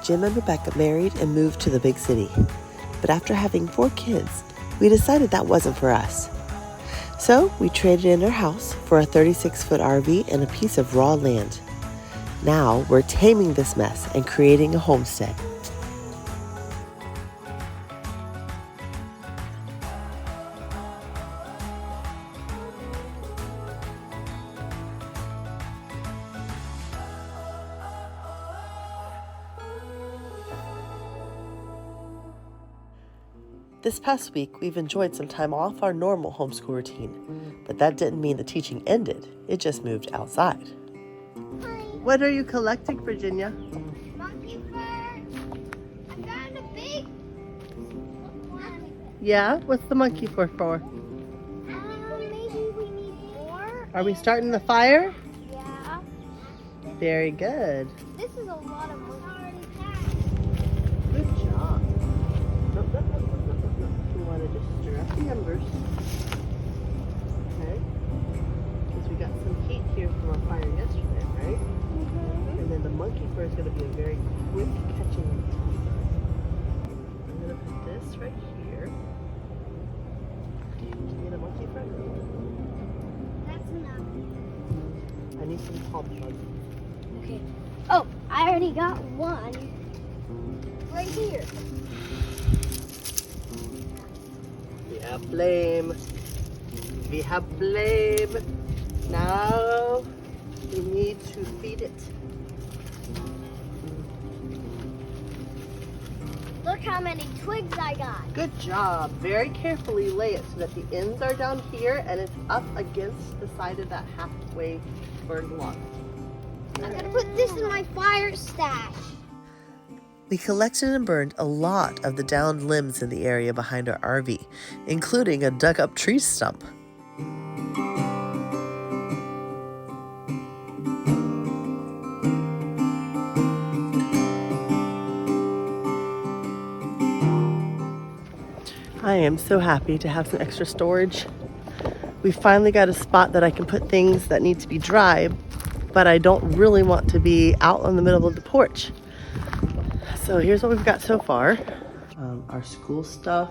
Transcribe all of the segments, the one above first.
Jim and Rebecca married and moved to the big city. But after having 4 kids, we decided that wasn't for us. So we traded in our house for a 36-foot RV and a piece of raw land. Now we're taming this mess and creating a homestead. This past week, we've enjoyed some time off our normal homeschool routine, but that didn't mean the teaching ended. It just moved outside. What are you collecting, Virginia? Monkey fur. I found a big one. Yeah? What's the monkey fur for? Maybe we need more. Are we starting the fire? Yeah. Very good. This is a lot of monkey. Good job. We want to just stir up the embers. Okay. Because we got some heat here from our fire yesterday, right? Mm-hmm. And then the monkey fur is going to be a very quick catching. I'm going to put this right here. Do you need a monkey fur? That's enough. I need some pop bugs. Okay. Oh, I already got one. Right here. We have flame. We have flame. Now we need to feed it. Look how many twigs I got. Good job. Very carefully lay it so that the ends are down here and it's up against the side of that halfway burned log. I'm gonna put this in my fire stash. We collected and burned a lot of the downed limbs in the area behind our RV, including a dug-up tree stump. I am so happy to have some extra storage. We finally got a spot that I can put things that need to be dry, but I don't really want to be out on the middle of the porch. So here's what we've got so far. Our school stuff.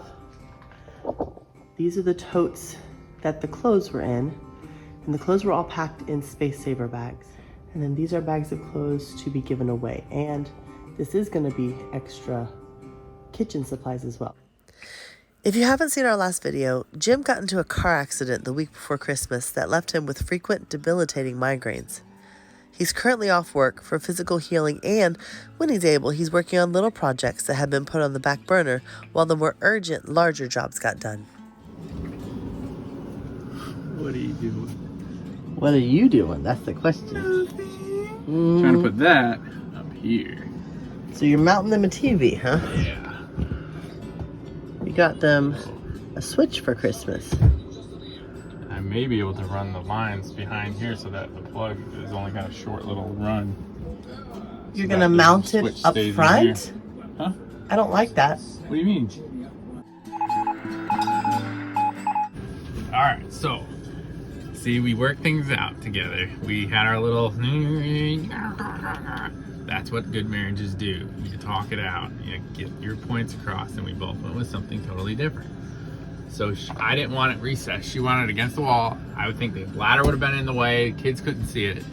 These are the totes that the clothes were in. And the clothes were all packed in space saver bags. And then these are bags of clothes to be given away. And this is gonna be extra kitchen supplies as well. If you haven't seen our last video, Jim got into a car accident the week before Christmas that left him with frequent debilitating migraines. He's currently off work for physical healing, and when he's able, he's working on little projects that have been put on the back burner while the more urgent, larger jobs got done. What are you doing? What are you doing? That's the question. Trying to put that up here. So you're mounting them a TV, huh? Yeah. You got them a switch for Christmas. I may be able to run the lines behind here so that the plug is only got a short little run. You're gonna mount it up front? Huh? I don't like that. What do you mean? Alright, so see, we worked things out together. We had our little that's what good marriages do. You talk it out, you get your points across, and we both went with something totally different. So I didn't want it recessed. She wanted it against the wall. I would think the ladder would have been in the way. Kids couldn't see it.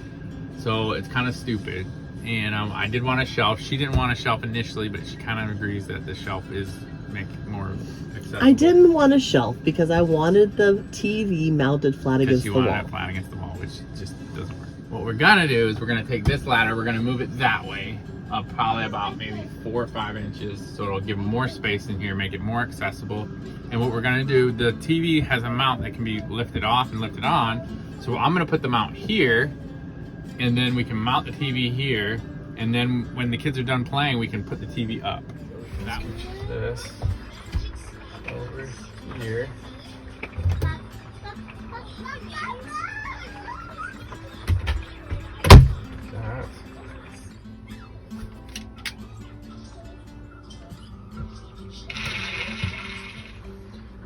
So it's kind of stupid. And I did want a shelf. She didn't want a shelf initially, but she kind of agrees that the shelf is making it more accessible. I didn't want a shelf because I wanted the TV mounted flat against the wall. Because you wanted it flat against the wall, which just doesn't work. What we're gonna do is we're gonna take this ladder, we're gonna move it that way, up probably about maybe 4 or 5 inches, so it'll give more space in here, make it more accessible. And what we're gonna do, the TV has a mount that can be lifted off and lifted on, so I'm gonna put the mount here, and then we can mount the TV here, and then when the kids are done playing, we can put the TV up. That switch this over here. That.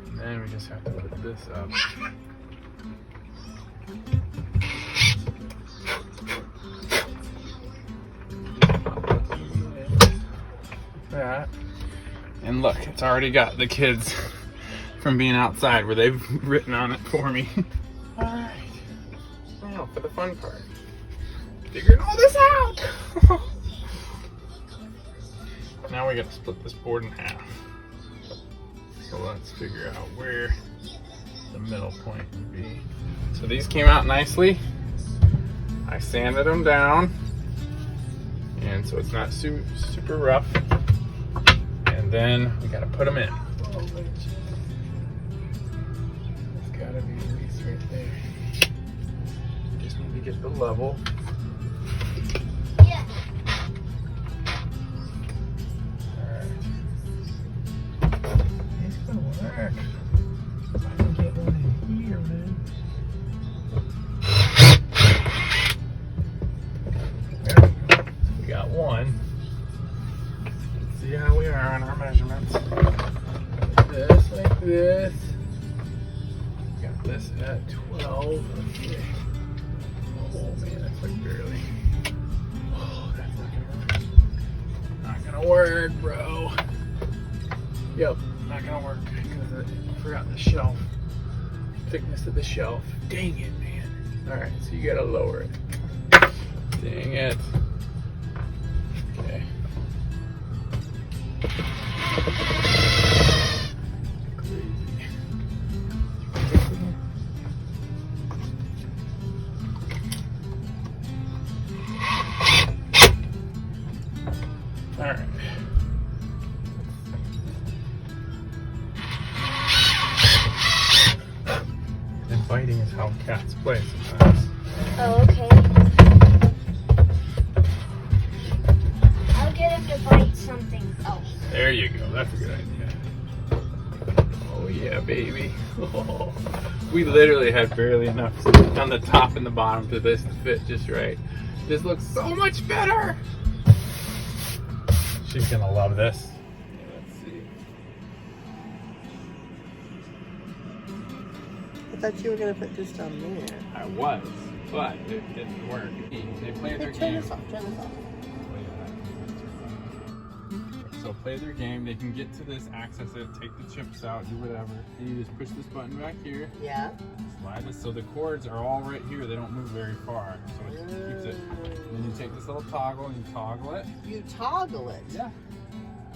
And then we just have to put this up. that. And look, it's already got the kids from being outside where they've written on it for me. All right, now for the fun part. Figuring all this out. Now we got to split this board in half. So let's figure out where the middle point would be. So these came out nicely. I sanded them down, and so it's not super rough. And then we got to put them in. It's got to be at least right there. Just need to get the level. Yeah. It's gonna work. If I can get one in here, man. There we go. We got one. Let's see how we are on our measurements. Like this. Got this at 12. Okay. Oh man, that's like barely. Oh, that's not gonna work. Not gonna work, bro. Yep, not gonna work because I forgot the shelf. Thickness of the shelf. Dang it, man. Alright, so you gotta lower it. Dang it. Okay. Crazy. Alright. Biting is how cats play sometimes. Oh, okay. I'll get him to bite something else. There you go. That's a good idea. Oh yeah, baby. Oh, we literally had barely enough on the top and the bottom to this to fit just right. This looks so much better. She's gonna love this. Let's see. I thought you were gonna put this down there. I was, but it didn't work. They play their Turn game. this off. Turn this off. So play their game. They can get to this, access it, take the chips out, do whatever. And you just push this button back here. Yeah. Slide this. So the cords are all right here. They don't move very far. So it keeps it. And then you take this little toggle and you toggle it. You toggle it. Yeah.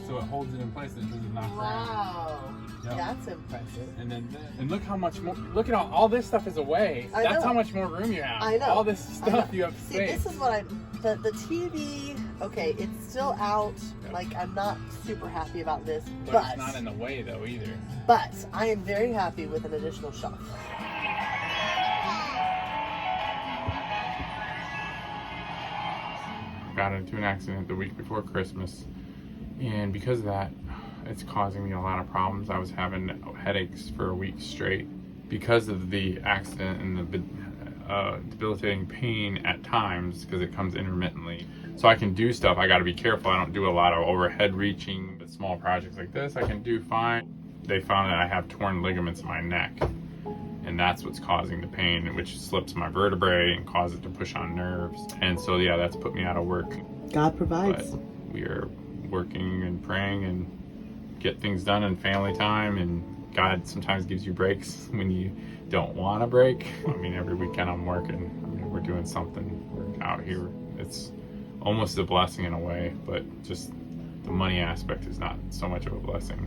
So it holds it in place. It doesn't knock around. Wow. Yep. That's impressive. And then look how much more. Look at all this stuff is away. I That's know. how much more room you have. I know. All this stuff you have See, space. this is what the TV, okay, it's still out. Yep. Like, I'm not super happy about this, But it's not in the way though either. but I am very happy with an additional shelf. Got into an accident the week before Christmas, and because of that, it's causing me a lot of problems. I was having headaches for a week straight because of the accident and the debilitating pain at times because it comes intermittently. So I can do stuff. I got to be careful. I don't do a lot of overhead reaching, but small projects like this I can do fine. They found that I have torn ligaments in my neck, and that's what's causing the pain, which slips my vertebrae and causes it to push on nerves. And so yeah, that's put me out of work. God provides. But we are working and praying and get things done in family time, and God sometimes gives you breaks when you don't want a break. I mean, every weekend I'm working. I mean, we're doing something. We're out here. It's almost a blessing in a way, but just the money aspect is not so much of a blessing,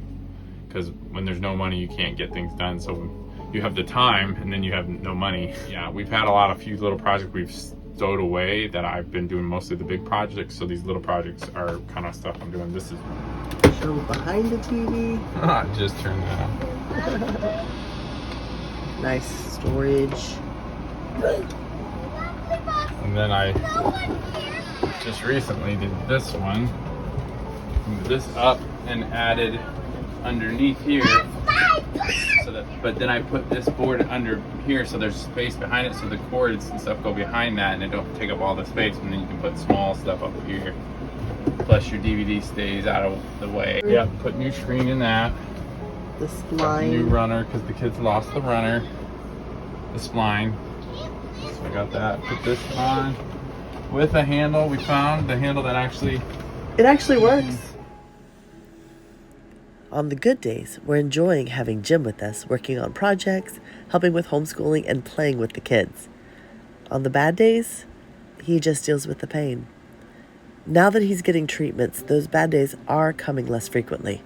because when there's no money you can't get things done. So you have the time and then you have no money. Yeah, we've had a few little projects we've stowed away that I've been doing mostly the big projects. So these little projects are kind of stuff I'm doing. This is Show behind the TV. just turned that on. Nice storage. And then I just recently did this one. Moved this up and added underneath here. So that, but then I put this board under here so there's space behind it, so the cords and stuff go behind that and it don't take up all the space, and then you can put small stuff up here. Plus your DVD stays out of the way. Yeah, put new screen in that. The Got the spline. new runner because the kids lost the runner. The spline. So I got that. Put this on with a handle. We found the handle that actually It actually works. On the good days, we're enjoying having Jim with us, working on projects, helping with homeschooling, and playing with the kids. On the bad days, he just deals with the pain. Now that he's getting treatments, those bad days are coming less frequently.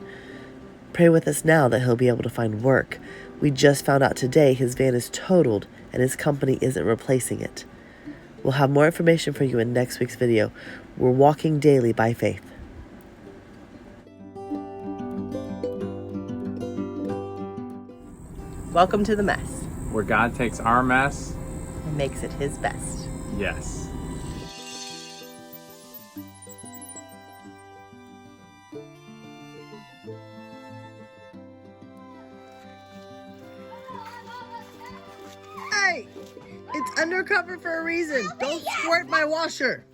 Pray with us now that he'll be able to find work. We just found out today his van is totaled and his company isn't replacing it. We'll have more information for you in next week's video. We're walking daily by faith. Welcome to the mess. Where God takes our mess. And makes it his best. Yes. Hey, it's undercover for a reason. Don't squirt my washer.